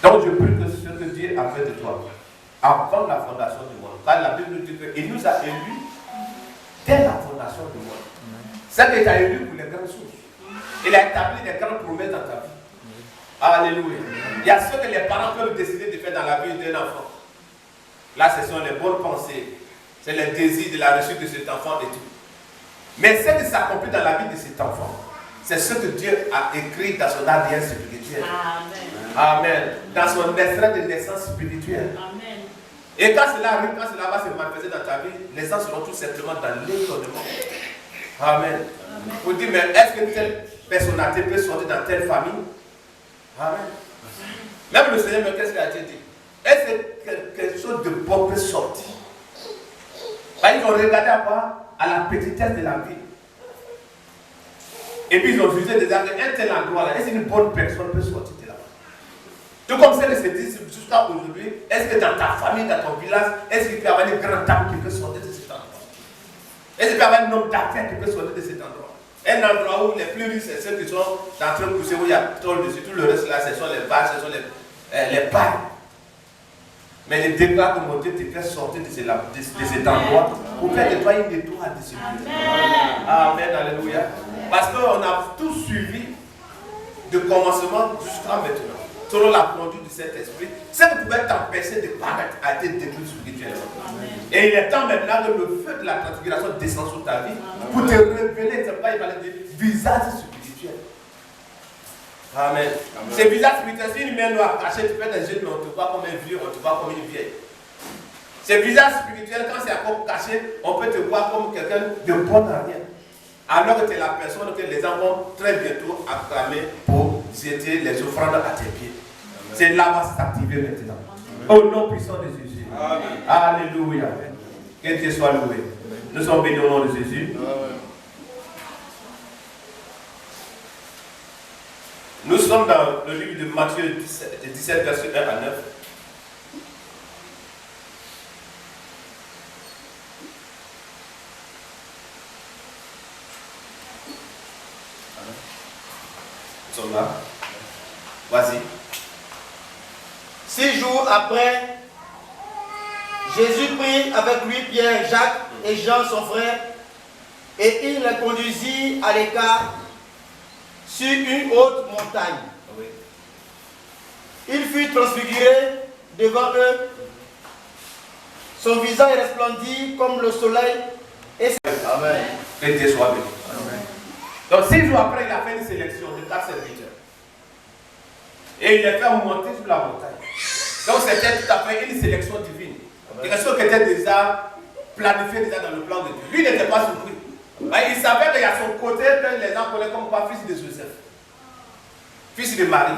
Donc je prie que ce que Dieu a fait de toi, avant la fondation du monde, car la Bible dit qu'il nous a élus dès la fondation du monde. C'est qu'il t'a élu pour les grandes choses. Il a établi des grandes promesses dans ta vie. Alléluia. Il y a ce que les parents peuvent décider de faire dans la vie d'un enfant. Là, ce sont les bonnes pensées. C'est les désirs de la réussite de cet enfant et tout. Mais ce qui s'accomplit dans la vie de cet enfant, c'est ce que Dieu a écrit dans son ADN spirituel. Amen. Amen. Dans son extrait de naissance spirituelle. Amen. Et quand cela arrive, quand cela va se manifester dans ta vie, les gens seront tout simplement dans l'étonnement. Amen. Vous dites, mais est-ce que telle personnalité peut sortir dans telle famille? Amen. Même le Seigneur, mais qu'est-ce qu'il a été dit? Est-ce que quelque chose de bon peut sortir? Ils ont regardé à quoi? À la petitesse de la vie. Et puis ils ont jugé déjà qu'un tel endroit-là, est-ce qu'une bonne personne peut sortir de là-bas? Tout comme celles se disent jusqu'à aujourd'hui, est-ce que dans ta famille, dans ton village, est-ce qu'il peut y avoir une grande dame qui peut sortir de cet endroit? Est-ce qu'il peut y avoir un homme d'affaires qui peut sortir de cet endroit? Un endroit où les plus riches, c'est ceux qui sont dans train de pousser, où il y a pétrole dessus, tout le reste là, ce sont les vaches, ce sont les pailles. Mais il déclare que mon Dieu te fait sortir de cet endroit pour faire de toi une étoile de ce lieu. Amen, alléluia. Parce qu'on a tout suivi de commencement jusqu'à maintenant. Selon la conduite du Saint-Esprit, ce qui pouvait t'empêcher de paraître a été détruit spirituellement. Et il est temps maintenant que le feu de la transfiguration descend sur ta vie pour te révéler, c'est pas il fallait dire visage spirituel. Amen. C'est visage spirituel, si une main noire cachée, tu fais des yeux, mais on te voit comme un vieux, on te voit comme une vieille. C'est visage spirituel, quand c'est encore caché, on peut te voir comme quelqu'un de bon à rien. Alors que tu es la personne que les gens vont très bientôt acclamer pour jeter les offrandes à tes pieds. C'est là va s'activer maintenant. Au nom puissant de Jésus. Amen. Alléluia. Que Dieu soit loué. Nous sommes bénis au nom de Jésus. Amen. Nous sommes dans le livre de Matthieu 17, verset 1 à 9. Nous sommes là. Vas-y. 6 jours après, Jésus prit avec lui Pierre, Jacques et Jean, son frère, et il les conduisit à l'écart sur une haute montagne. Oui. Il fut transfiguré devant eux. Son visage resplendit comme le soleil. Et Amen. Que Dieu soit béni. Amen. Donc 6 jours après, il a fait une sélection de 4 serviteurs. Et il les fait monter sur la montagne. Donc c'était tout à fait une sélection divine. Quelque chose qui était déjà planifié déjà dans le plan de Dieu. Lui n'était pas surpris. Mais il savait qu'il y a son côté que les gens connaissent comme quoi fils de Joseph. Fils de Marie.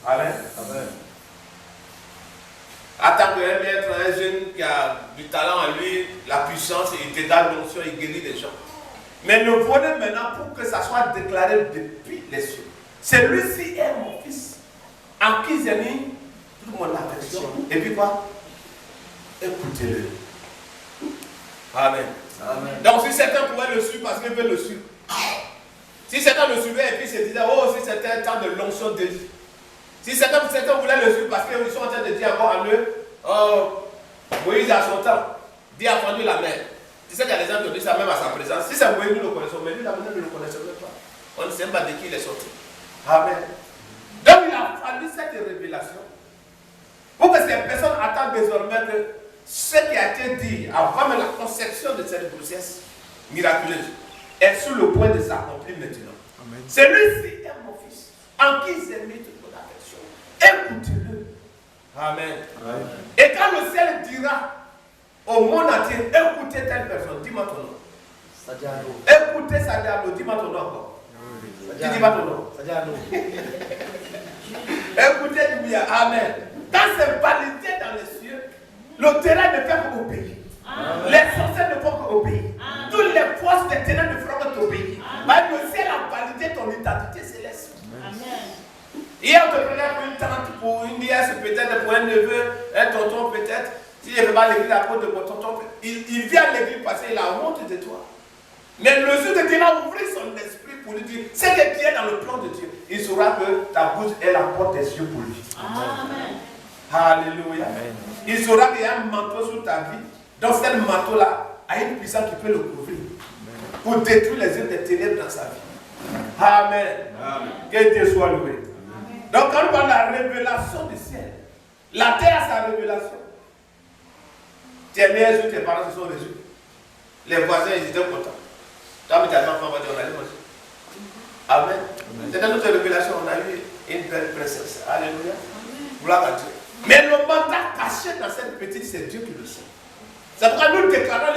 Amen. Amen. En tant qu'un maître, un jeune qui a du talent à lui, la puissance, il dégage l'onction, il guérit les gens. Mais le bonheur maintenant, pour que ça soit déclaré depuis les cieux, celui-ci est mon fils, en qui j'ai mis toute mon affection. Et puis quoi? Écoutez-le. Amen. Amen. Donc si certains pouvaient le suivre parce qu'ils veulent le suivre. Si certains le suivaient et puis se disaient, oh, si c'était un temps de l'onction de Dieu. Si certains voulaient le suivre parce qu'ils sont en train de dire encore à eux, oh, Moïse à son temps, Dieu a fendu la mer. Tu sais qu'il y a des gens qui disent ça même à sa présence. Si c'est Moïse, nous le connaissons, mais lui, la nous ne le connaissons même pas. On ne sait pas de qui il est sorti. Amen. Donc il a fallu cette révélation pour que ces personnes attendent désormais que ce qui a été dit avant même la conception de cette grossesse miraculeuse est sur le point de s'accomplir maintenant. Celui-ci est mon fils, en qui j'ai mis toute mon affection. Écoutez-le. Amen. Amen. Et quand le ciel dira au monde entier, écoutez telle personne, dis-moi ton nom. Sadiano. Écoutez Sadiano, dis-moi ton nom encore. Dis-moi ton nom. Sadiano. Écoutez, dis-moi, Amen. Quand c'est validé dans les cieux, le terrain ne fait qu'obéir. Les sorciers ne font qu'obéir. Toutes les forces des ténèbres ne feront qu'obéir. Le ciel a validé ton identité céleste. Amen. Hier, on te prenait pour une tante, pour une nièce, peut-être pour un neveu, un tonton, peut-être. S'il ne veut pas à l'église à cause de mon tonton, il vient à l'église parce qu'il a honte de toi. Mais le jour de Dieu va ouvrir son esprit pour lui dire ce qui est bien dans le plan de Dieu. Il saura que ta bouche est la porte des cieux pour lui. Amen. Alléluia. Amen. Il saura qu'il y a un manteau sur ta vie. Donc, ce manteau-là a une puissance qui peut le couvrir pour détruire les œuvres des ténèbres dans sa vie. Amen. Amen. Que Dieu soit loué. Donc, quand on parle de la révélation du ciel, la terre a sa révélation. Tes mères ou tes parents se sont réunis. Les voisins, ils étaient contents. Toi, tu as un enfant, on va dire, on allait manger. Amen. C'est dans notre révélation, on a eu une belle princesse. Alléluia. Gloire à Dieu. Mais le mandat caché dans cette petite, c'est Dieu qui le sait. C'est pourquoi nous déclarons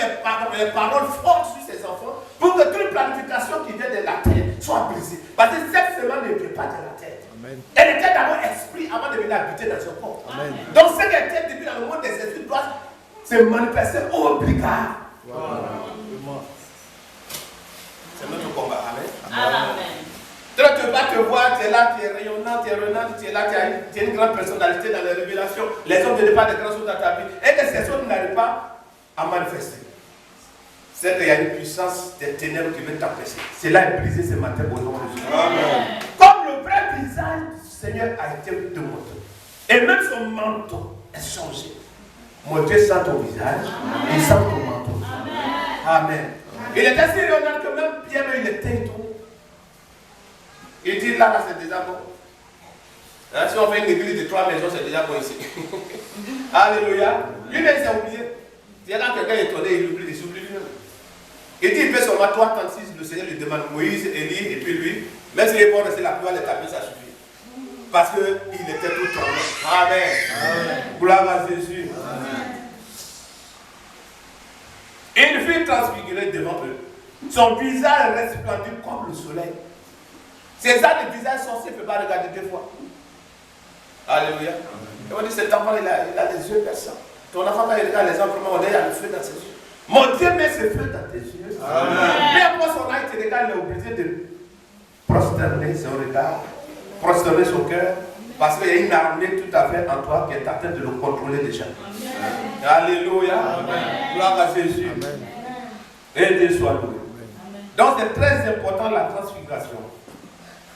les paroles fortes sur ces enfants pour que toute planification qui vient de la terre soit brisée. Parce que cette semence ne vient pas de la terre. Amen. Elle était d'abord esprit avant de venir habiter dans son corps. Amen. Donc ce qui était depuis dans le monde des esprits doit se manifester obligatoire. Wow. C'est notre combat. Amen. Amen. Donc tu vas te voir, tu es là, tu es rayonnant, tu es renant, tu es là, tu as une grande personnalité dans les révélations. Les hommes ne pas de grandes choses dans ta vie. Et que ces choses n'arrivent pas à manifester. C'est qu'il y a une puissance des ténèbres qui veut t'empêcher. Cela est brisé ce matin au nom de Jésus. Amen. Comme le vrai visage du Seigneur a été démontré. Et même son manteau est changé. Mon Dieu sent ton visage, il sent ton manteau. Amen. Il était si rayonnant que même Pierre, il était tout. Il dit là, c'est déjà bon. Hein, si on fait une église de 3 maisons, c'est déjà bon ici. Alléluia. Lui-même s'est oublié. Il y a là quelqu'un étonné, il oublie lui-même. Il dit, il fait seulement 3,36, le Seigneur lui demande Moïse, Élie, et puis lui, même s'il est bon rester la plupart des tapis, ça suffit. Parce qu'il était tout tremblant. Amen. Amen. Gloire à Jésus. Amen. Et une fille transfigurée devant eux. Son visage resplendit comme le soleil. C'est ça le visage censé ne peut pas regarder 2 fois. Alléluia. Et on dit cet enfant il a des yeux perçants. Ton enfant quand il regarde les enfants, on est à le feu dans ses yeux. Mon Dieu met ce feu dans tes yeux. Amen. Mais après son âge, il regarde, il est obligé de prosterner son regard, prosterner son cœur, parce qu'il y a une armée tout à fait en toi qui est en train de le contrôler déjà. Amen. Alléluia. Amen. Gloire à Jésus. Amen. Et Dieu soit loué. Donc c'est très important la transfiguration.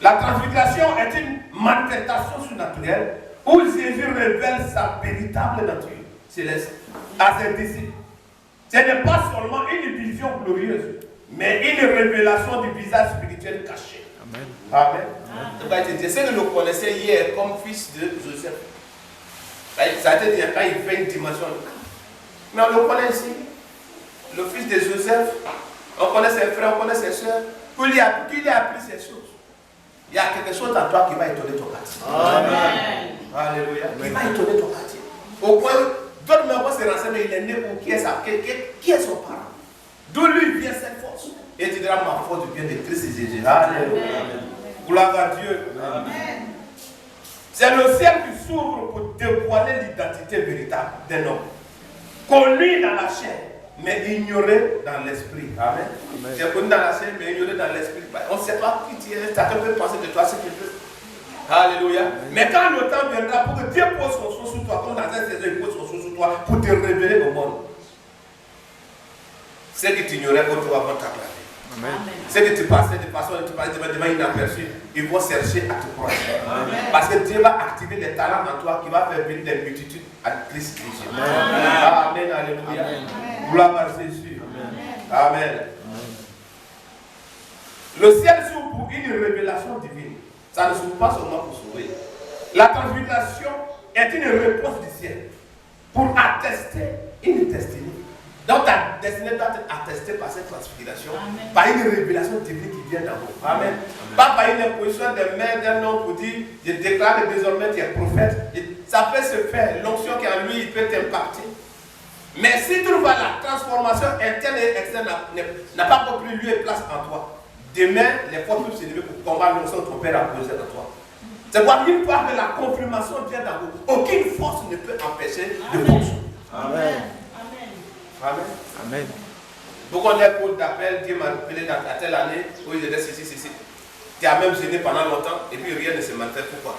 La transfiguration est une manifestation surnaturelle où Jésus révèle sa véritable nature céleste à ses disciples. Ce n'est pas seulement une vision glorieuse, mais une révélation du visage spirituel caché. Amen. Amen. Amen. C'est que je le connaissais hier comme fils de Joseph. Ça a été dit quand il fait une dimension. Mais on le connaît ici. Le fils de Joseph, on connaît ses frères, on connaît ses soeurs. Qu'il lui a appris ces choses. Il y a quelque chose en toi qui va étonner ton quartier. Amen. Alléluia. Qui va étonner ton quartier. Au point, d'autres me voient se renseigner, il est né pour qui est son parent. D'où lui vient cette force. Et tu diras, ma force vient de Christ Jésus. Alléluia. Gloire à Dieu. Amen. C'est le ciel qui s'ouvre pour dévoiler l'identité véritable d'un homme. Connu dans la chair, mais ignoré dans l'esprit. Amen. Tu es connu dans la chair, mais ignoré dans l'esprit. On ne sait pas qui tu es. Chacun peut penser de toi ce qu'il veut. Alléluia. Amen. Mais quand le temps viendra pour que Dieu pose son son sur toi, comme dans un saison, il pose son son sur toi pour te révéler au monde. Ce que tu ignorais autour avant t'acclamer. Ce que tu passais de façon, tu passais devant inaperçu, ils vont chercher à te prendre. Parce que Dieu va activer les talents en toi qui va faire venir des multitudes à Christ Jésus. Amen. Alléluia. Gloire à Jésus. Amen. Amen. Le ciel s'ouvre pour une révélation divine. Ça ne s'ouvre pas seulement pour sauver. La transfiguration est une réponse du ciel pour attester une destinée. Donc ta destinée doit être attestée par cette transfiguration, amen, par une révélation divine qui vient d'en haut. Amen. Amen. Pas par une imposition des mains d'un homme pour dire, je déclare que désormais tu es prophète. Ça peut se faire, l'onction qui est en lui, il peut t'impacter. Mais si tu vois la transformation interne et externe n'a pas compris lieu et place en toi, demain, les forces peuvent s'élever pour combattre l'onction que ton Père a posée en toi. C'est pourquoi une fois que la confirmation vient d'en haut, aucune force ne peut empêcher de fonctionner. Amen. Amen. Amen. Beaucoup de cours d'appel, Dieu m'a appelé dans telle année, où il était ceci. Tu as même gêné pendant longtemps, et puis rien ne se manifeste. Pourquoi?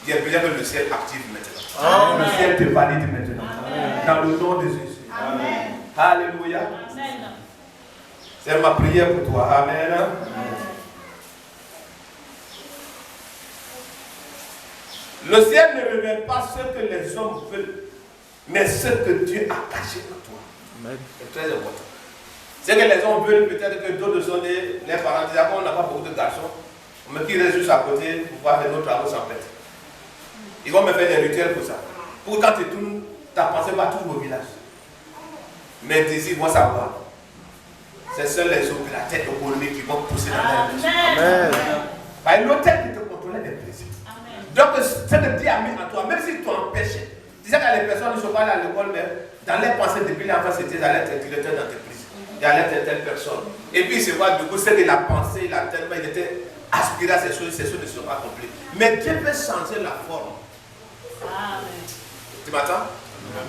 Dieu a besoin que le ciel active maintenant. Amen. Le ciel te valide maintenant. Amen. Dans le nom de Jésus. Amen. Alléluia. Amen. C'est ma prière pour toi. Amen. Amen. Le ciel ne révèle pas ce que les hommes veulent, mais ce que Dieu a caché en toi. C'est très important. C'est que les hommes veulent peut-être que d'autres sont les parents disent qu'on n'a pas beaucoup de garçons, mais qui restent juste à côté pour voir les autres travaux s'empêcher. Ils vont me faire des rituels pour ça. Pour quand tu tournes, ta pensée va toujours au village. Mais d'ici, ils vont savoir. C'est seuls les hommes de la tête au collier qui vont pousser dans la maison. Amen. L'autel qui te contrôlait des plaisirs. Donc, c'est de dire à toi, même si tu empêches, tu sais que les personnes ne sont pas allées à l'école, mais dans les pensées depuis l'enfance, c'était d'aller être directeur d'entreprise. D'aller être telle personne. Et puis, c'est quoi, du coup, c'est que la pensée, il a tellement, il était aspiré à ces choses ne sont pas accomplies. Mais Dieu peut changer la forme. Amen. Tu m'attends?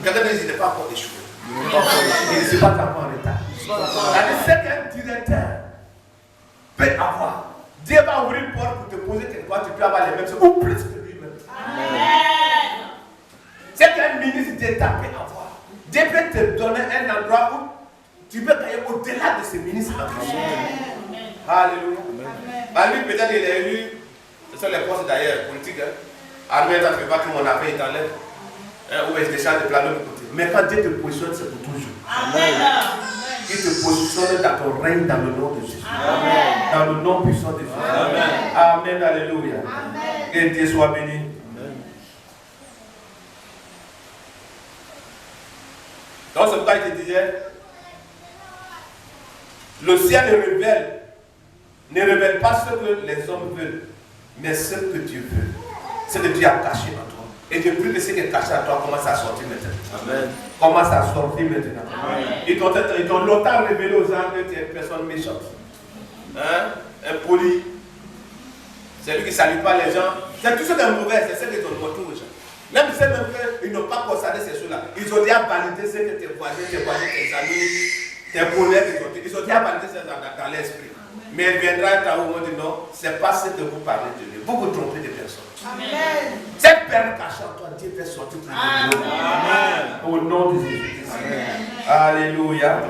Quelqu'un dit, il n'est pas encore échoué. Il ne s'est pas encore en retard. C'est qu'un directeur peut avoir. Dieu va ouvrir une porte pour te poser quelque part, tu peux avoir les mêmes choses, ou plus que lui-même. C'est qu'un ministre d'État peut avoir. Dieu peut te donner un endroit où tu peux gagner au-delà de ce ministre. Alléluia. Bah, lui, peut-être, il est élu, ce sont les postes d'ailleurs politiques. Armée, ça ne fait pas tout mon appel, il t'enlève. Ou est-ce que je change de plan de l'autre côté. Mais quand Dieu te positionne, c'est pour toujours. Amen. Il te positionne dans ton règne dans le nom de Jésus. Amen. Dans le nom puissant de Jésus. Amen. Amen. Alléluia. Amen. Que Dieu soit béni. Amen. Donc c'est pourquoi il te disait, le ciel ne révèle pas ce que les hommes veulent, mais ce que Dieu veut. Ce que Dieu a caché en toi. Et je prie que ce qui est caché en toi commence à sortir maintenant. Amen. Commence à sortir maintenant. Amen. Ils t'ont longtemps révélé aux gens que tu es une personne méchante. Hein? Impoli. C'est lui qui ne salue pas les gens. C'est tout ce qui est mauvais, c'est ce qu'ils ont montré aux gens. Même si même qu'ils n'ont pas constaté ces choses-là, ils ont déjà validé ce que tes voisins, tes amis, tes collègues, ils ont déjà validé ça dans l'esprit. Mais il viendra un temps où on dit non, ce n'est pas ce que vous parlez de lui. Vous vous trompez de personnes. Amen. Cette perle cachée en toi, Dieu fait sortir tout le monde. Amen. Au nom de Jésus. Amen. Alléluia.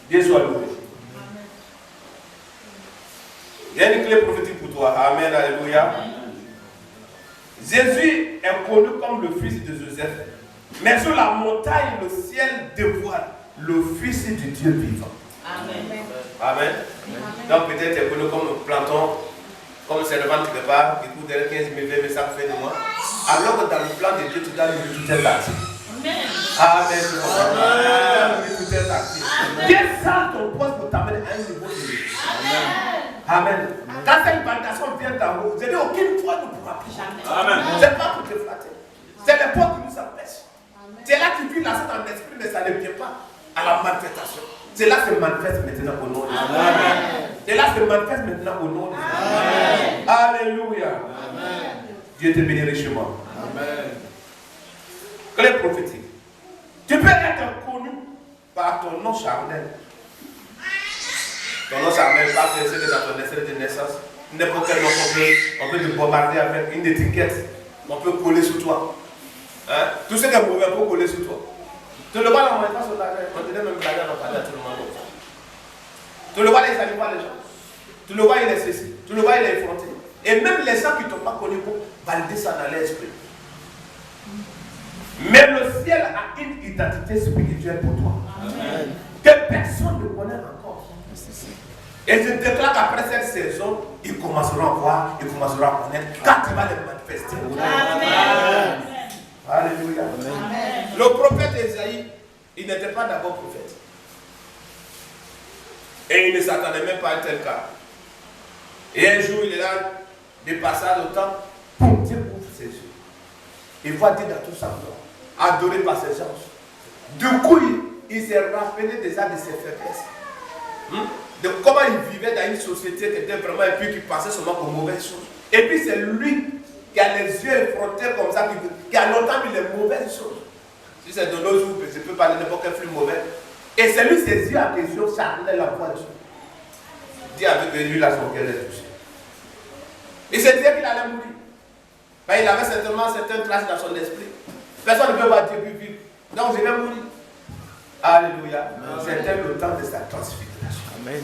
Dieu soit loué. Il y a une clé prophétique pour toi. Amen. Alléluia. Jésus est connu comme le fils de Joseph. Mais sur la montagne, le ciel dévoile le fils du Dieu vivant. Amen. Amen. Donc peut-être tu es connu comme Platon, comme servant quelque part, qui coûte 15 000, 20 000, ça fait de moi. Alors que dans le plan de Dieu, tu dois lui tout est parti. Amen. Dieu sent ton poste pour t'amener à un niveau de vie. Amen. Quand cette validation vient d'en haut, vous n'avez aucune foi ne pourra plus jamais. Amen. Ce n'est pas pour te flatter. C'est les portes qui nous empêchent. C'est là que tu vis la chose en esprit, mais ça ne vient pas à la manifestation. C'est là que se manifeste maintenant au nom de Jésus. C'est là que se manifeste maintenant au nom de Jésus. Alléluia. Amen. Dieu te bénit richement. Amen. Clé prophétique. Tu peux être connu par ton nom charnel. Ton nom charnel, pas que c'est dans ton extrait de naissance. N'importe quel nom on peut te bombarder avec une étiquette. On peut coller sur toi. Hein? Tout ce qui est mauvais peut coller sur toi. Tu le vois là, on n'est pas sur la règle. On dirait même que la on parle à tout le monde. Tu le vois là, il ne salue pas les gens. Tu le vois, il est ceci. Tu le vois, il est effronté. Et même les gens qui ne t'ont pas connu pour valider ça dans l'esprit. Mais le ciel a une identité spirituelle pour toi. Amen. Que personne ne connaît encore. Et je déclare qu'après cette saison, ils commenceront à voir, ils commenceront à connaître quand tu vas les manifester. Amen. Alléluia. Amen. Le prophète Esaïe, il n'était pas d'abord prophète. Et il ne s'attendait même pas à un tel cas. Et un jour, il est là, de passage au temps, boum, Dieu ouvre ses yeux. Il voit Dieu dans tout sa gloire, adoré par ses anges. Du coup, il s'est rappelé déjà de ses faiblesses. De comment il vivait dans une société qui était vraiment et puis qui passait seulement aux mauvaises choses. Et puis c'est lui qui a les yeux effrontés comme ça, qui a longtemps vu les mauvaises choses. Si c'est de nos jours, je peux parler de n'importe quel film mauvais. Et c'est lui, ses yeux à vision charnel la voix de Dieu. Dieu avait lui la son cœur est touché. Il se disait qu'il allait mourir. Mais il avait certainement certaines traces dans son esprit. Personne ne peut voir Dieu vivre. Donc je vais mourir. Alléluia. C'était le temps de sa transfiguration. Amen.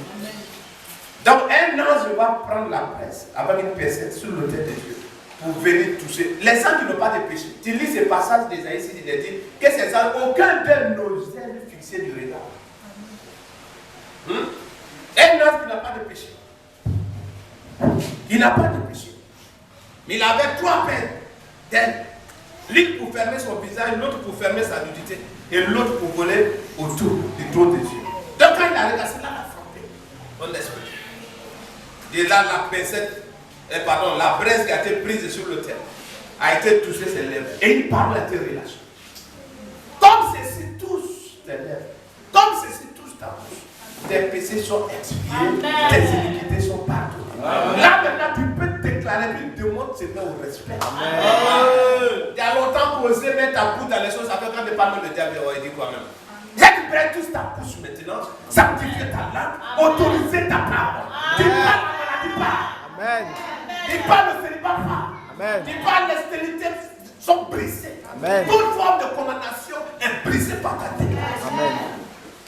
Donc un ange va prendre la presse avec une pincette sur l'autel de Dieu. pour venir toucher. Les gens qui n'ont pas de péché. Tu lis ces passages d'Ésaïe, il est dit que ces gens, aucun d'eux n'osait lui fixer du regard. Un homme qui n'a pas de péché. Il n'a pas de péché. Mais il avait 3 peines d'elle. L'une pour fermer son visage, l'autre pour fermer sa nudité, et l'autre pour voler autour du trône de Dieu. Donc quand il a regardé, là, il a frappé mon esprit. Et là, la pincette, la braise qui a été prise sur le terre a été touchée ses lèvres. Et une parole a été relâchée. Comme ceci touche tes lèvres, comme ceci touche ta bouche, tes péchés sont expiés, tes iniquités sont pardonnées. Là maintenant, tu peux déclarer, tu demandes Seigneur au respect. Il y a longtemps qu'on osait mettre ta bouche dans les choses, après quand tu parles de diable, il dit quoi même. J'ai libéré toute ta bouche maintenant, sanctifier ta langue, autoriser ta parole. Dis pas la maladie pas. Amen. Dis pas le célibat pas. Amen. Dis pas les stérilités sont brisées. Amen. Toute forme de condamnation est brisée par ta déclaration. Amen.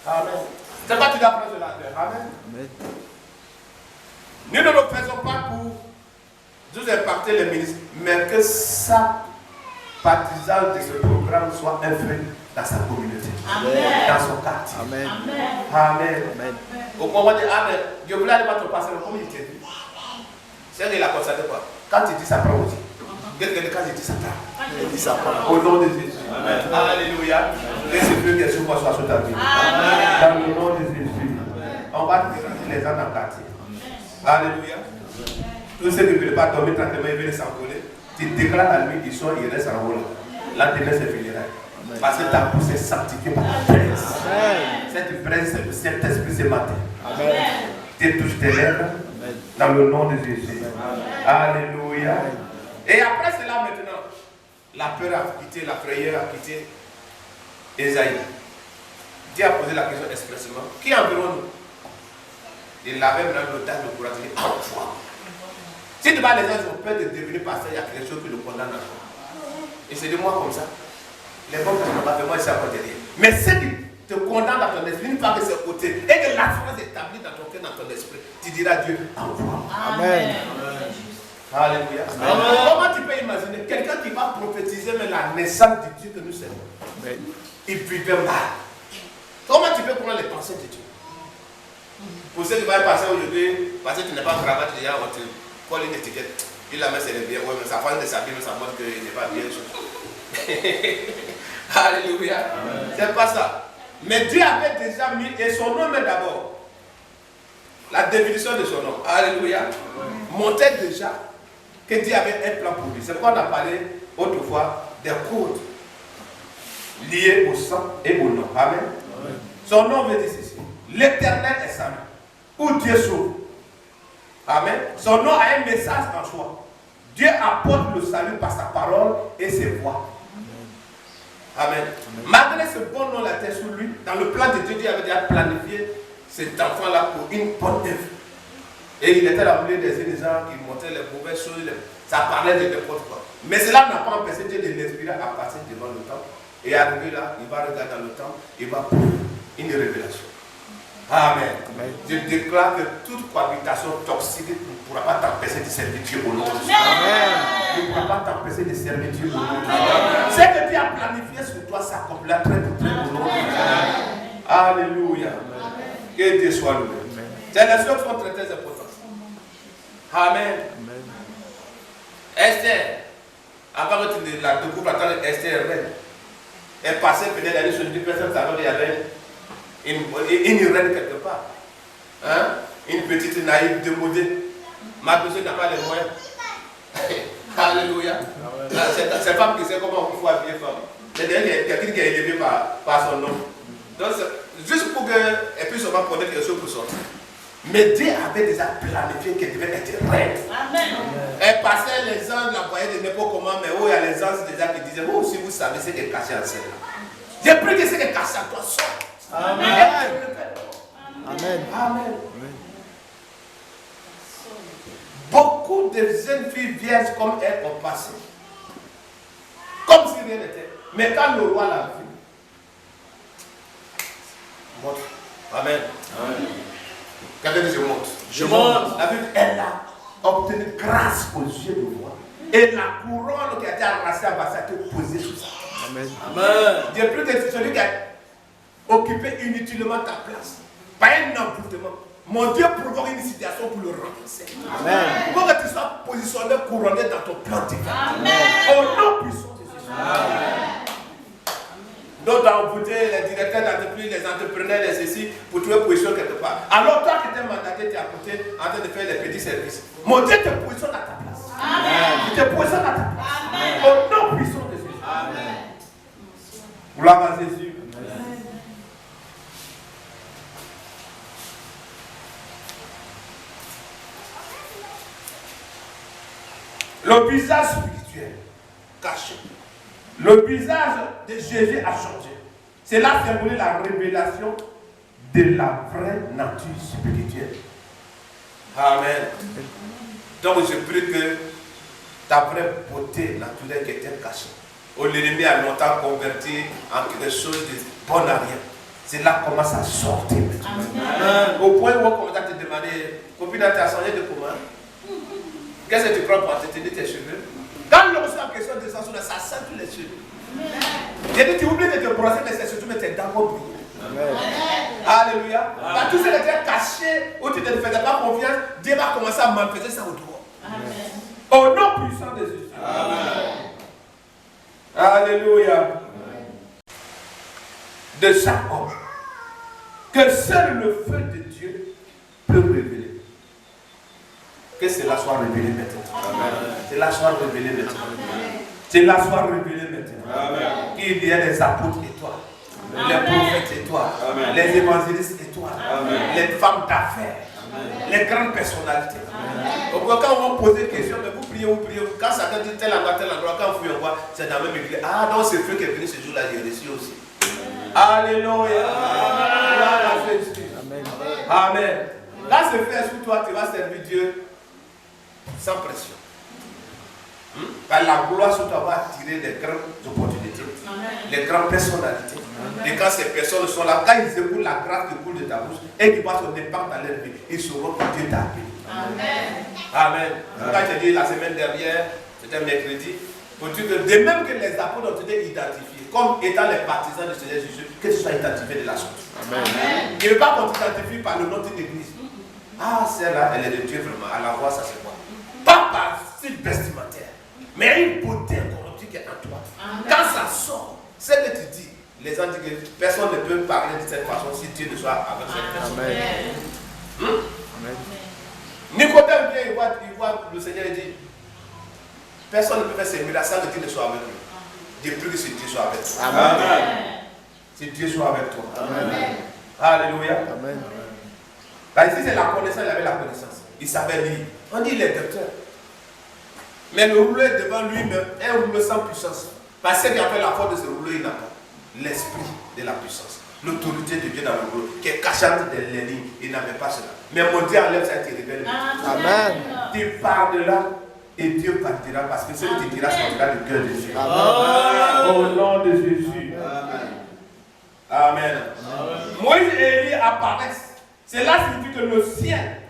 Amen. C'est quoi tu dois prendre de la terre. Amen. Amen. Nous ne le faisons pas pour nous impacter les ministres, mais que sa partisan de ce programme soit un frère dans sa communauté, dans son quartier. Amen. Amen. Amen. Au moment de Amen, Dieu voulait aller battre ton pasteur, comment il t'a dit? C'est qu'il a constaté quoi? Quand il dit ça prend aussi. Quand il dit ça prend. Il dit ça prend. Au nom de Jésus. Amen. Alléluia. Laissez-le que Jésus soit sur ta vie. Dans le nom de Jésus. On va déranger les gens dans le quartier. Alléluia. Tous ceux qui ne veulent pas dormir tranquillement, ils viennent s'encoller. Tu déclares la nuit, ils sont, ils restent en haut. La tenue, c'est funéraire. Parce que ta bouche est sanctifiée par la presse. Cette presse, c'est le Saint-Esprit ce matin. Tu touches tes lèvres dans le nom de Jésus. Alléluia. Et après cela, maintenant, la peur a quitté, la frayeur a quitté Esaïe. Dieu a posé la question expressément. Qui environs-nous? Il avait maintenant l'audace de courage de dire envoie. Si devant les gens ont peur de devenir pasteur, il y a quelque chose qui le condamne à toi. Et c'est de moi comme ça. Les bonnes personnes pas moi, c'est à côté de. Mais ce qui te condamne dans ton esprit, une fois que c'est côté, et que l'assurance est établie dans ton cœur, dans ton esprit, tu diras Dieu envoie. Amen. Alléluia. Comment tu peux imaginer quelqu'un qui va prophétiser mais la naissance de Dieu que nous servons? Il vivait mal. Comment tu peux prendre les pensées de Dieu? Pour ceux qui vont passer aujourd'hui, parce que tu n'es pas cravate, il y a on te colle une étiquette. Il la met, c'est le bien. Oui, mais sa façon de s'habiller, ça montre qu'il n'est pas bien. Alléluia. C'est pas ça. Mais Dieu avait déjà mis, et son nom est d'abord. La définition de son nom. Alléluia. Montrait déjà que Dieu avait un plan pour lui. C'est pourquoi on a parlé autrefois des codes liés au sang et au nom. Amen. Son nom veut dire ceci. L'Éternel est salut. Où Dieu sauve. Amen. Son nom a un message en soi. Dieu apporte le salut par sa parole et ses voix. Amen. Malgré ce bon nom la terre sur lui, dans le plan de Dieu, Dieu avait déjà planifié cet enfant-là pour une bonne œuvre. Et il était là au milieu des gens qui montraient les mauvaises choses, ça parlait de n'importe quoi. Mais cela n'a pas empêché Dieu de l'inspirer à passer devant le temps. Et arrivé là, il va regarder dans le temps, il va pour une révélation. Amen. Amen. Je déclare que toute cohabitation toxique ne pourra pas t'empêcher de servir Dieu au nom de Jésus. Ne pourra pas t'empêcher de servir Dieu au nom de Jésus. Ce que Dieu a planifié sur toi s'accomplira très au nom de Jésus. Alléluia. Que Dieu soit loué. C'est les choses qui sont très très importantes. Amen. Esther, avant que tu la découvres, Esther est reine. Elle passait peut-être l'année sur une personne, ça il y avait une reine quelque part. Hein? Une petite naïve démodée. Ma personne n'a pas les moyens. Alléluia. C'est femme qui sait comment il faut habiller femme. C'est quelqu'un qui est élevé par son nom. Donc, juste pour qu'elle puisse seulement prendre quelque chose pour sortir. Mais Dieu avait déjà planifié qu'elle devait être reine. Amen. Elle passait les anges, la voyait de n'importe comment, mais il y a les anges déjà qui disaient, oh, si vous savez ce qui est caché en celle-là. J'ai pris que ce qui est caché en toi sort. Amen. Amen. Amen. Beaucoup de jeunes filles vierges comme elles ont passé. Comme si rien n'était. Mais quand le roi l'a vu, monte. Amen. Amen. Quelqu'un dit je monte. Je monte. La Bible, elle a obtenu grâce aux yeux de roi Et la couronne qui a été arrachée à Bassa a été posée sur ça. Amen. Dieu plus que celui qui a occupé inutilement ta place. Pas un emportement. Mon Dieu provoque une situation pour le remplacer. Amen. Pour que tu sois positionné, couronné dans ton plan divin. Au nom puissant de Jésus. Amen. D'autres ont voté les directeurs d'entreprise, les entrepreneurs, les ceci, pour trouver position quelque part. Alors toi qui t'es mandaté, tu es à côté en train de faire les petits services. Mon Dieu te positionne à ta place. Amen. Il te positionne à ta place. Amen. Au nom puissant de Jésus. Amen. Gloire à Jésus. Amen. Le visage spirituel caché. Le visage de Jésus a changé. Cela symbolise la révélation de la vraie nature spirituelle. Amen. Donc je prie que ta vraie beauté naturelle qui était cachée, où l'ennemi a longtemps converti en quelque chose de bon à rien, cela commence à sortir maintenant. Au point où on commence à te demander, copine, tu as changé de comment? Qu'est-ce que tu prends pour te tenir tes cheveux? Quand l'on reçoit la question de sens, ça sent tous les cheveux. J'ai dit, tu oublies de te brosser, mais c'est surtout que tes dents vont briller. Alléluia. Quand tout ce qui était caché, où tu ne te faisais pas confiance, Dieu va commencer à manifester ça au dehors. Au nom puissant de Jésus. Amen. Alléluia. De chaque homme, que seul le feu de Dieu peut révéler. Que cela soit révélé maintenant. Que cela soit révélé maintenant. Que cela soit révélé maintenant. Qu'il y ait des apôtres et toi, les prophètes et toi, les évangélistes et toi, les femmes d'affaires, les grandes personnalités. Donc quand on va poser des questions, mais vous priez, quand ça dit tel endroit, quand vous voyez, c'est dans la même église. Ah non, c'est Dieu qui est venu ce jour-là, il est reçu aussi. Alléluia. Amen. Là, c'est fait sous toi, tu vas servir Dieu sans pression. Car la gloire sur toi va attirer les grandes opportunités, les grandes personnalités. Et quand ces personnes sont là, quand ils écoutent la grâce qui coule de ta bouche et qui voient son impact dans leur vie, ils sauront que Dieu t'a appelé. Amen. Quand je te dis la semaine dernière, c'était mercredi, pour dire que de même que les apôtres ont été identifiés comme étant les partisans de Seigneur Jésus, que tu sois identifié de la sorte. Il ne veut pas qu'on t'identifie par le nom d'une église. Ah, celle-là, elle est de Dieu vraiment. À la voix, ça c'est quoi? Pas par style vestimentaire, mais une beauté incorruptible qui est en toi. Quand ça sort, ce que tu dis, les gens disent que personne ne peut parler de cette façon si Dieu ne soit avec cette personne. Amen. Nicodème vient, il voit le Seigneur et dit, personne ne peut faire ces miracles sans que Dieu ne soit avec lui. Dieu prie que si Dieu soit avec toi. Amen. Si Dieu soit avec toi. Amen. Alléluia. Amen. Là, ici, c'est la connaissance, il avait la connaissance. Il savait lire. On dit il est docteur. Mais le rouleau est devant lui-même, un rouleau sans puissance. Parce qu'il a fait la force de ce rouleau, il n'a pas l'esprit de la puissance. L'autorité de Dieu dans le rouleau, qui est cachante dans les lignes. Il n'avait pas cela. Mais mon Dieu enlève ça et te révèle. Amen. Tu pars de là et Dieu partira parce que celui qui dira sortira du cœur de Dieu. Amen. Au nom de Jésus. Amen. Amen. Moïse et Élie apparaissent. Cela signifie que le ciel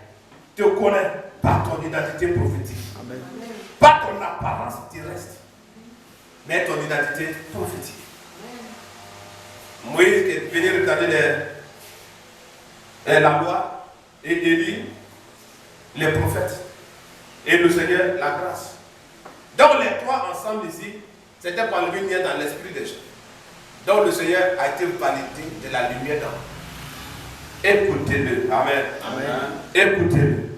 te connaît par ton identité prophétique. Amen. Pas ton apparence terrestre, mais ton identité prophétique. Moïse qui est venu regarder la loi, et Élie, les prophètes, et le Seigneur, la grâce. Donc les trois ensemble ici, c'était pour la lumière dans l'esprit des gens. Donc le Seigneur a été validé de la lumière dans. Écoutez-le. Amen. Amen. Écoutez-le.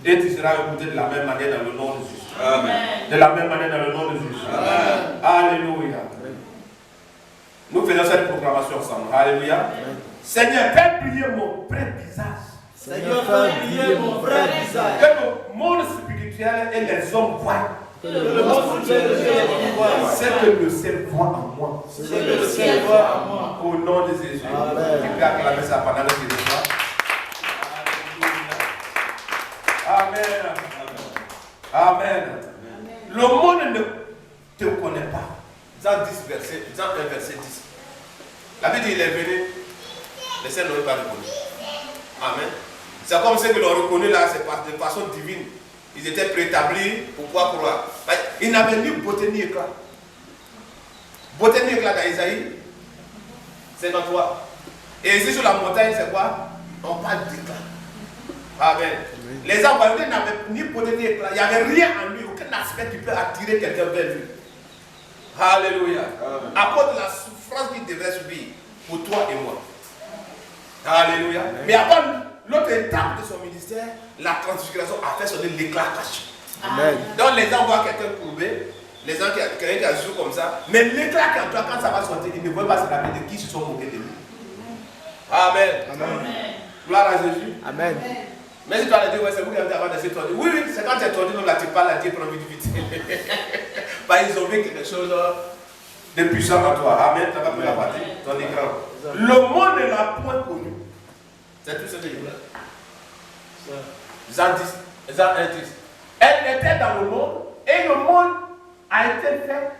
Et tu seras écouté de la même manière dans le nom de Jésus. Amen. De la même manière dans le nom de Jésus. Amen. Alléluia. Amen. Nous faisons cette proclamation ensemble. Alléluia. Amen. Seigneur, fais briller mon vrai visage. Seigneur, fais briller mon vrai visage. Que le monde spirituel et les hommes voient. Que le monde spirituel et les hommes voient. C'est que le ciel voit en moi. C'est que le ciel voit en moi. Au nom de Jésus. Amen. Tu peux acclamer ça pendant que tu le vois. Amen. Amen. Le monde ne te connaît pas. Jean 10, Jean 1, verset 10. La Bible dit il est venu, les saints n'ont pas reconnu. Amen. C'est comme ceux que l'on reconnu là, c'est de façon divine. Ils étaient préétablis pour pouvoir croire. Il n'avait ni beauté ni éclat. Beauté ni éclat dans Isaïe 53. Et ici sur la montagne, c'est quoi? On parle d'éclat. Amen. Les envoyés n'avaient ni beauté ni éclat. Il n'y avait rien en lui, aucun aspect qui peut attirer quelqu'un vers lui. Alléluia. À cause de la souffrance qu'il devait subir pour toi et moi. Alléluia. Mais avant l'autre étape de son ministère, la transfiguration a fait sonner l'éclat caché. Amen. Donc les gens voient quelqu'un courbé, les gens quelqu'un qui a joué comme ça, mais l'éclat qu'en toi, quand ça va sortir, ils ne veulent pas se rappeler de qui se sont moqués de lui. Amen. Amen. Gloire à Jésus. Amen. Mais si tu as dit, ouais, c'est vous qui avez avant d'essayer de tordir. Oui, oui, c'est quand tu es tordu, donc là tu parles, là tu prends vite vite. Bah, ils ont vu quelque chose de puissant en toi. Amen. Tu n'as pas pu la partie, ton écran. Le monde ne l'a point connu. C'est tout ce que je voulais. Jean 1, 10. Elle était dans le monde et le monde a été fait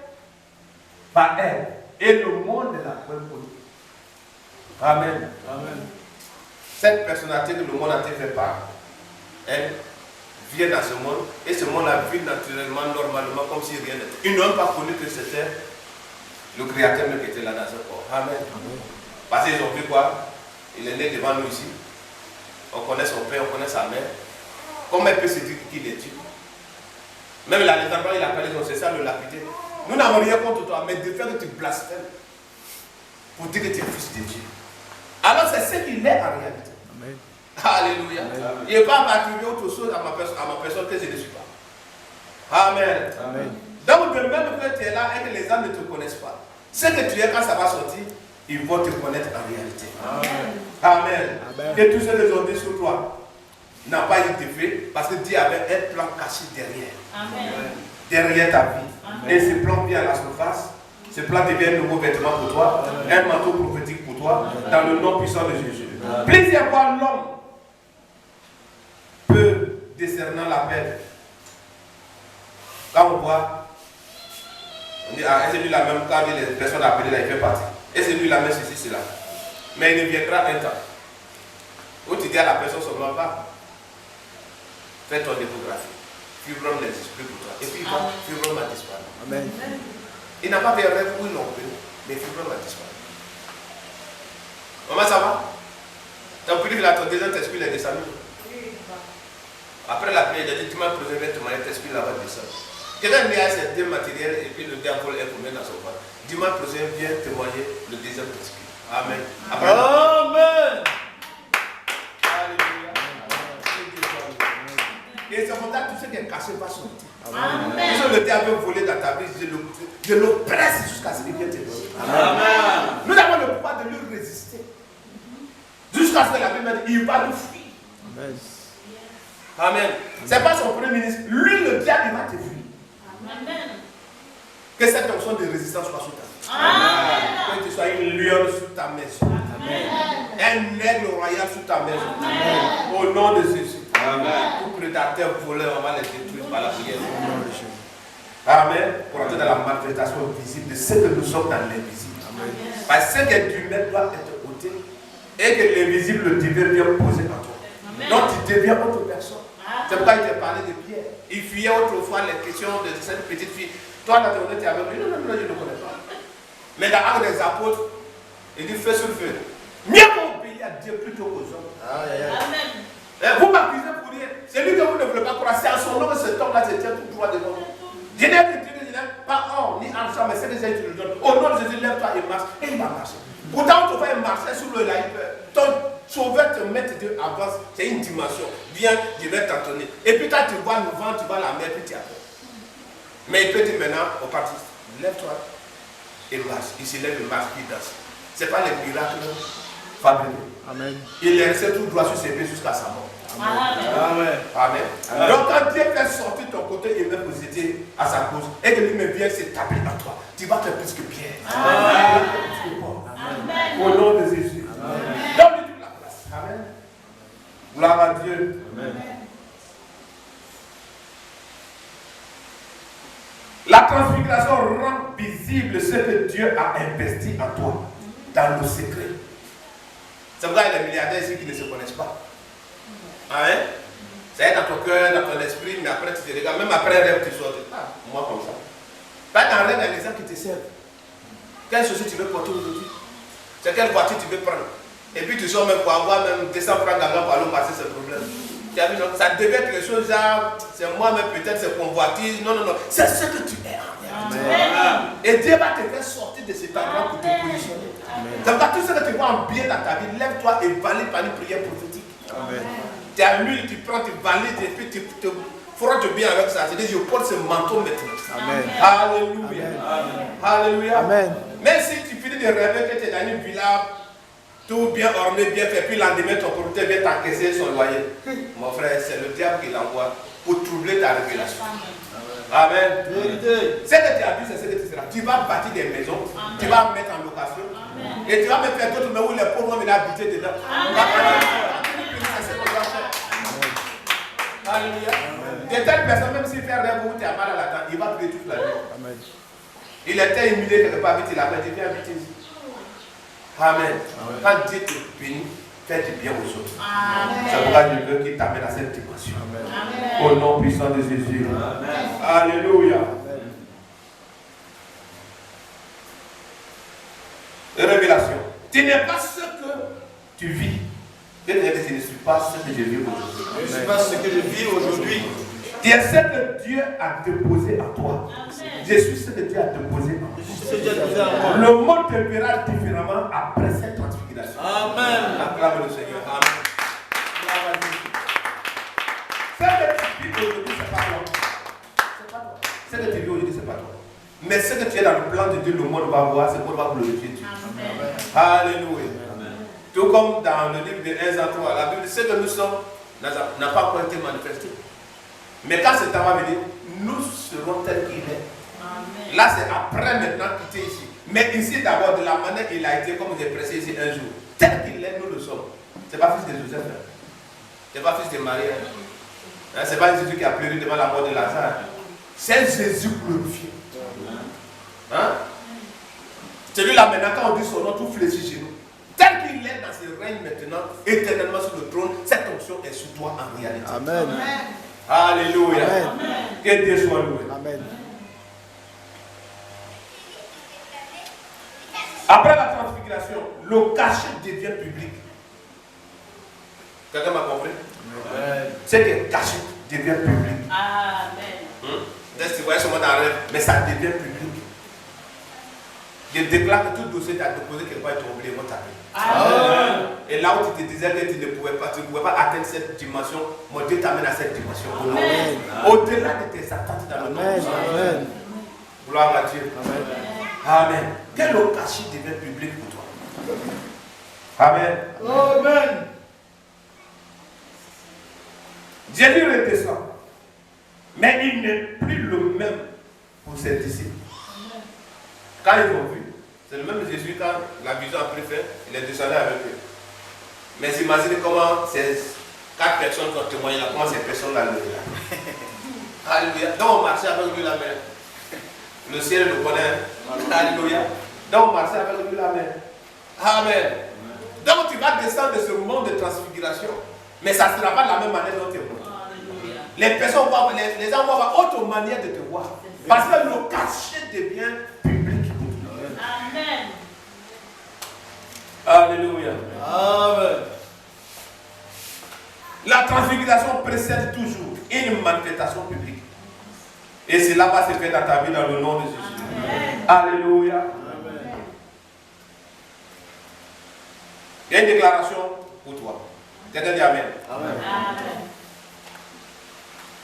par elle. Et le monde ne l'a point connu. Amen. Amen. Cette personnalité que le monde a été fait par elle vient dans ce monde et ce monde a vu naturellement, normalement, comme si rien n'était. Ils n'ont pas connu que c'était le Créateur même qui était là dans ce corps. Amen. Parce qu'ils ont vu quoi? Il est né devant nous ici. On connaît son père, on connaît sa mère. Comment elle peut se dire qu'il est Dieu? Même là, les enfants, il appelle son ça le lapider. Nous n'avons rien contre toi, mais de faire que tu blasphèmes pour dire que tu es fils de Dieu. Alors c'est ce qu'il est en réalité. Amen. Alléluia. Amen. Il n'est pas attribué autre chose à ma personne que je ne suis pas. Amen. Amen. Donc de même que tu es là et que les gens ne te connaissent pas, ce que tu es quand ça va sortir, ils vont te connaître en réalité. Amen. Amen. Amen. Que tous ceux qui ont dit sur toi n'a pas été fait parce que Dieu avait un plan caché derrière. Amen. Derrière ta vie. Amen. Et ce plan vient à la surface. Ce plan devient un nouveau vêtement pour toi, un manteau prophétique pour toi, dans le nom puissant de Jésus. Plusieurs fois l'homme peut décerner la peine. Quand on voit, on dit, ah, est-ce que lui la même, quand les personnes appelées là, il fait partie. Et c'est lui la même ceci, cela. Mais il viendra un temps où tu dis à la personne seulement pas, fais ton démographie. Fibrome n'existe plus pour toi. Et puis, fibrome a disparu. Amen. Il n'a pas fait un rêve où ils l'ont pris, mais fibrome a disparu. Maman, ça va? Tu as pris que ton deuxième esprit est descendu. Après la prière, il a dit, tu m'as préservé, ton esprit là-bas descendre. Quelqu'un vient à ces deux matériels et puis le diable est pour mettre dans son corps. Dimanche prochain, viens témoigner le deuxième esprit. Amen. Après, Amen. Alléluia. Et c'est comme ça tout ce qui est caché va sortir. Amen. Si le diable veut voler dans ta vie, je le presse jusqu'à ce qu'il vienne te donner. Amen. Nous avons le pouvoir de lui résister. Jusqu'à ce que la Bible dit, il va nous fuir. Amen. Amen. Ce n'est pas son premier ministre. Lui, le diable, il va te fuir. Amen. Que cette onction de résistance soit sur ta vie. Amen. Que tu sois une lionne sur ta maison. Un aigle royal sur ta maison. Au nom de Jésus. Tout prédateur, voleur, on va les détruire par la prière. Amen. Pour entrer dans la manifestation visible de ce que nous sommes dans l'invisible. Parce que ce qui est humain doit être ôté et que l'invisible, le divin, vient poser en toi. Donc tu deviens autre personne. C'est pourquoi il t'a parlé de Pierre. Il fuyait autrefois les questions de cette petite fille. Toi, dans ton tu es avec lui. Non, non, non, je ne connais pas. Mais dans l'acte des apôtres, il dit feu sur feu. Mieux qu'obéir à Dieu plutôt qu'aux hommes. Amen. Vous m'accusez pour rien. C'est lui que vous ne voulez pas croire. C'est à son nom que cet homme-là se tient tout droit devant vous. Je n'ai pas or ni argent, mais c'est déjà tu le donnes. Au nom de Jésus, lève-toi et marche. Et il va marcher. Pourtant, on te fait marcher sur le laïc. Ton sauveur te met de avance. C'est une dimension. Viens, je vais t'entonner. Et puis, toi, tu vois le vent, tu vois la mer, puis tu as peur. Mais il peut dire maintenant au parti, lève-toi et marche. Il se lève et marche, il danse. Ce n'est pas les miracles fabriqués. Amen. Il est resté tout droit sur ses pieds jusqu'à sa mort. Amen. Amen. Donc quand Dieu fait sortir ton côté et même positer à sa cause, et que lui-même vient s'établir en toi, tu vas faire plus que Pierre. Amen. Au nom de Jésus. Donne-lui toute la place. Amen. Gloire à Dieu. Amen. La transfiguration rend visible ce que Dieu a investi en toi, dans le secret. C'est pourquoi il y a des milliardaires ici qui ne se connaissent pas. Amen. Ça est dans ton cœur, dans ton esprit, mais après tu te regardes, même après un rêve, tu sors. Ah, moi comme ça. il y a les gens qui te servent. Quelle chaussure tu veux porter aujourd'hui? C'est quelle voiture tu veux prendre? Et puis tu sors même pour avoir même 200 francs d'argent pour aller passer ce problème. Tu as vu, non? Ça devait être quelque chose genre, c'est moi-même peut-être, c'est convoitise. Non, non, non. C'est ce que tu es en réalité. Et Dieu va te faire sortir de cet endroit pour te positionner. Donc, tout ce que tu vois en bien dans ta vie, lève-toi et valide par une prière prophétique. Tu as l'huile, tu prends, tu valides et puis tu te frottes bien avec ça. C'est-à-dire, je porte ce manteau maintenant. Amen. Alléluia. Alléluia. Amen. Même si tu finis de rêver que tu es dans une villa, tout bien orné, bien fait, puis le lendemain, ton producteur vient t'encaisser son loyer. Mon frère, c'est le diable qui l'envoie pour troubler ta révélation. Amen. Ce que tu as vu, c'est ce que tu seras. Tu vas bâtir des maisons, tu vas mettre en location, et tu vas me faire d'autres, mais où les pauvres vont venir habiter dedans. Alléluia. De telles personnes, même s'il fait un rêve où tu as mal à la tête, il va prier toute la nuit. Il était humilié quelque part, il a fait, il vient habiter ici. Amen. Quand Dieu te bénit, fais du bien aux autres. C'est pourquoi je veux qu'il t'amène à cette dimension. Amen. Au nom puissant de Jésus. Amen. Alléluia. Révélation. Tu n'es pas ce que tu vis. Je ne suis pas ce que je vis aujourd'hui. Je ne suis pas ce que je vis aujourd'hui. Tu es ce que Dieu a déposé en toi. Je suis ce que Dieu a déposé en toi. Le monde te verra différemment après cette transfiguration. Amen. Acclame le Seigneur. Amen. Ce que tu vis aujourd'hui, ce n'est pas toi. Ce que tu vis aujourd'hui, ce n'est pas toi. Mais ce que tu es dans le plan de Dieu, le monde va voir, c'est pour va glorifier Dieu. Alléluia. Tout comme dans le livre de 1 Jean 3, la Bible dit ce que nous sommes n'a pas encore été manifesté. Mais quand ce temps va venir, nous serons tels qu'il est. Amen. Là, c'est après maintenant quitter ici. Mais ici, d'abord, de la manière qu'il a été, comme j'ai pressé ici un jour, tel qu'il est, nous le sommes. Ce n'est pas fils de Joseph. Ce n'est pas fils de Marie. Ce n'est pas Jésus qui a pleuré devant la mort de Lazare. C'est Jésus glorifié. Hein? Celui-là, maintenant, quand on dit son nom, tout fléchit chez nous. Tel qu'il est dans ce règne maintenant, éternellement sur le trône, cette onction est sur toi en réalité. Amen. Alléluia. Amen. Que Dieu soit loué. Amen. Après la transfiguration, le cachet devient public. Quelqu'un m'a compris? C'est que le cachet devient public. Amen. Peut-être que tu voyais ce monde en rêve, mais ça devient public. Je déclare que tout dossier que tu as déposé quelque part, ils t'ont oublié, ils vont t'appeler. Et là où tu te disais que tu ne pouvais pas atteindre cette dimension, mon Dieu t'amène à cette dimension. Au-delà de tes attentes dans le monde. Amen. Gloire à Dieu. Amen. Que le cachet devient public pour toi. Amen. Amen. Jésus redescend. Mais il n'est plus le même pour ses disciples. Quand ils ont vu, c'est le même Jésus, quand la vision a pris fin, il est descendu avec eux. Mais imaginez comment ces 4 personnes qui ont témoigné là, comment ces personnes-là le là. Alléluia. Donc on marchait avec lui la main. Le ciel le connaît. Alléluia. Donc on marchait avec lui la main. Amen. Donc tu vas descendre de ce monde de transfiguration. Mais ça ne sera pas de la même manière dont tu es. Les personnes vont, les gens vont avoir autre manière de te voir. Parce que le cachet devient public. Amen. Alléluia. Amen. La transfiguration précède toujours une manifestation publique. Et cela va se faire dans ta vie dans le nom de Jésus. Amen. Alléluia. Amen. Il y a une déclaration pour toi. Quelqu'un dit Amen. Amen. Amen.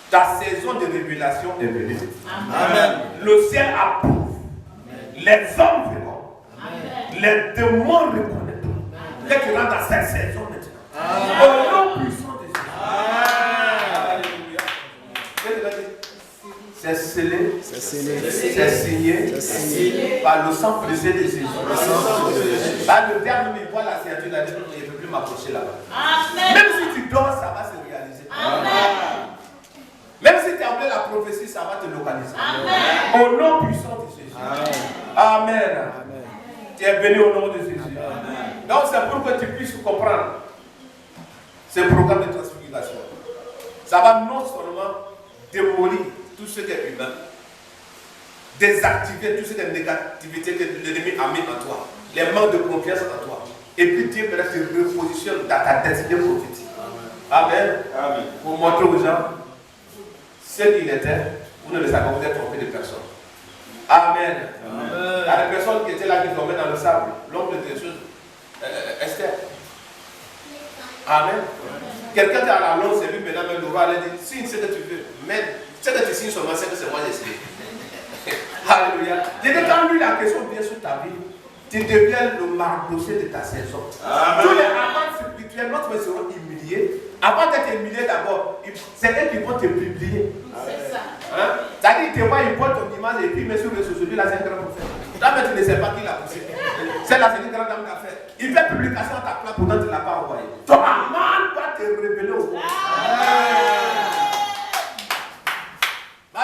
Ta saison de révélation est venue. Amen. Le ciel approuve. Les hommes verront. Les démons reconnaîtront. Que tu rentres dans cette saison maintenant. Au nom puissant de Jésus. Alléluia. C'est scellé. C'est scellé. C'est signé. Par le sang précieux de Jésus. Là, le diable me voit la signature là, il ne peut plus m'approcher là-bas. Même si tu dors, ça va se réaliser. Amen. Même si tu as oublié la prophétie, ça va te localiser. Amen. Au nom puissant de Jésus. Amen. Amen. Tu es béni au nom de Jésus. Amen. Donc c'est pour que tu puisses comprendre ce programme de transfiguration. Ça va non seulement démolir tout ce qui est humain, désactiver toutes ces négativités que l'ennemi a mis en toi, les manques de confiance en toi. Et puis Dieu maintenant te repositionne dans ta destinée prophétique. Amen. Amen. Pour montrer aux gens ce qu'il était, vous ne le savez pas, vous êtes trompé de personne. Amen. Amen. Il y a des personnes qui étaient là qui dormaient dans le sable, l'oncle de choses, Esther. Amen. Quelqu'un qui a la langue, c'est lui maintenant, mais le roi allait dire, signe ce que tu veux, mais ce que tu signes seulement, c'est que c'est moi j'essaie. Alléluia. Je dis, quand lui la question vient sur ta vie, tu deviens le Mardochée de ta saison. Tous les amants spirituels, notre seront humiliés. Avant d'être humiliés d'abord, c'est eux qui vont te publier. C'est ça. Hein? C'est-à-dire qu'ils te voient, ils voient ton image et puis ils mettent sur les réseaux sociaux, là c'est un grand prophète. Là, mais tu ne sais pas qui l'a poussé. Celle-là, c'est une grande dame d'affaires. Il fait publication à ta place, pourtant tu ne l'as pas envoyé. Ton amant va te révéler au monde.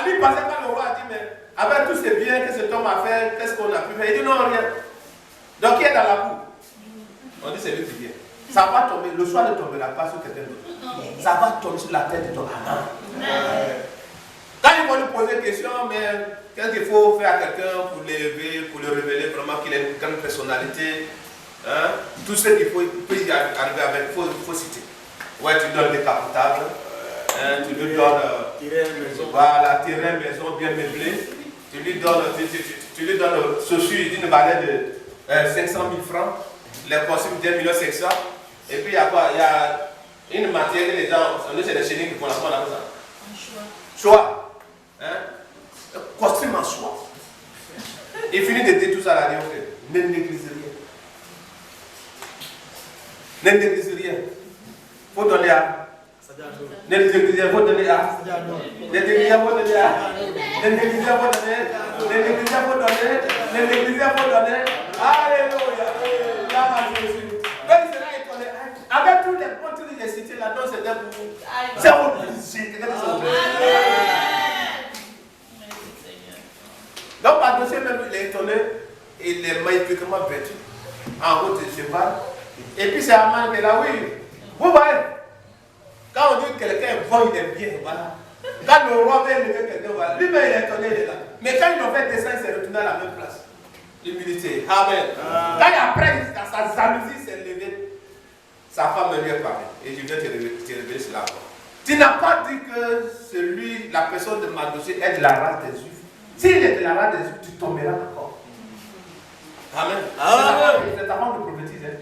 Lui, il pensait quand le roi a dit, mais avec tous ces biens que cet homme a fait, qu'est-ce qu'on a pu faire? Il dit non, rien. Donc, qui est dans la boue? On dit c'est lui qui vient. Ça va tomber, le soir ne tombera pas sur quelqu'un d'autre. Ça va tomber sur la tête de ton amant. Quand ils vont lui poser une question, mais qu'est-ce qu'il faut faire à quelqu'un pour l'élever, pour le révéler vraiment qu'il a une grande personnalité, hein? Tout ce qu'il faut, il peut y arriver avec, il faut citer. Ouais, tu donnes des capotables, hein, tu lui donnes voilà, terrain, maison bien meublé, tu lui donnes chaussures d'une valeur de 500 000 francs, les costumes d'1 500 000, et puis il y a quoi? Il y a une matière que les gens, on dit c'est des chenilles qui font la fois là-bas. Un choix. Choix. Hein? Costume en choix. Il finit de dire tout ça là, il dit ok, ne négligez rien. Ne négligez rien. Il faut donner à. Ne négligez rien, il faut donner à. Ne négligez rien, il faut donner à. Ne négligez rien, il faut donner. Ne négligez rien, il faut donner. Ne négligez rien, il faut donner. Alléluia. Avec tous les points que j'ai cités là, non, c'était pour vous. C'est obligé. Donc, par dossier même, il est étonné, il est magnifiquement vêtu, en haut de cheval. Et puis, c'est Aman qui est là, oui. Vous voyez, quand on dit que quelqu'un est bon, il est bien, voilà. Quand le roi vient lever quelqu'un, voilà. Lui-même, il est étonné, il est là. Mais quand ils l'ont fait descendre, il s'est retourné à la même place. L'humilité. Amen. Quand après, sa jalousie s'est levée, sa femme lui est parlée. Et je viens te révéler cela. Tu n'as pas dit que celui, la personne de Mardochée est de la race des Juifs. S'il est de la race des Juifs, tu tomberas encore. Amen. C'est ta femme de prophétiser.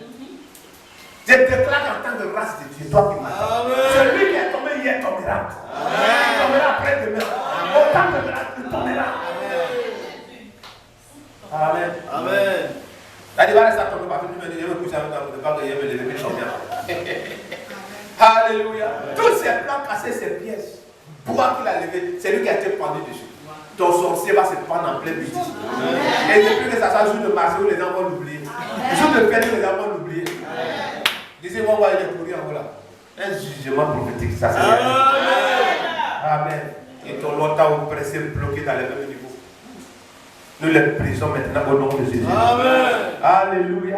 Je déclare en tant que race de Dieu, toi qui m'attends. Celui qui est tombé hier tombera. Il tombera après demain. Autant de grâce, tu tomberas. Amen. Amen. La diva ça tombe parce que tu me dis, je vais coucher avec toi, pas que je vais me lever, je Alléluia. Tous ces plans cassés, ces pièces. Pourquoi qu'il a levé? C'est lui qui a été pendu dessus. Ton sorcier va se prendre en plein midi. Et depuis que ça soit jour de marché où les gens vont l'oublier. Jour de fête où les gens vont l'oublier. Disez-moi, il est pourri en voilà. Un jugement prophétique, ça c'est Amen. Et ton longtemps oppressé, bloqué dans les mêmes niveaux. Nous les brisons maintenant au nom de Jésus. Amen. Alléluia.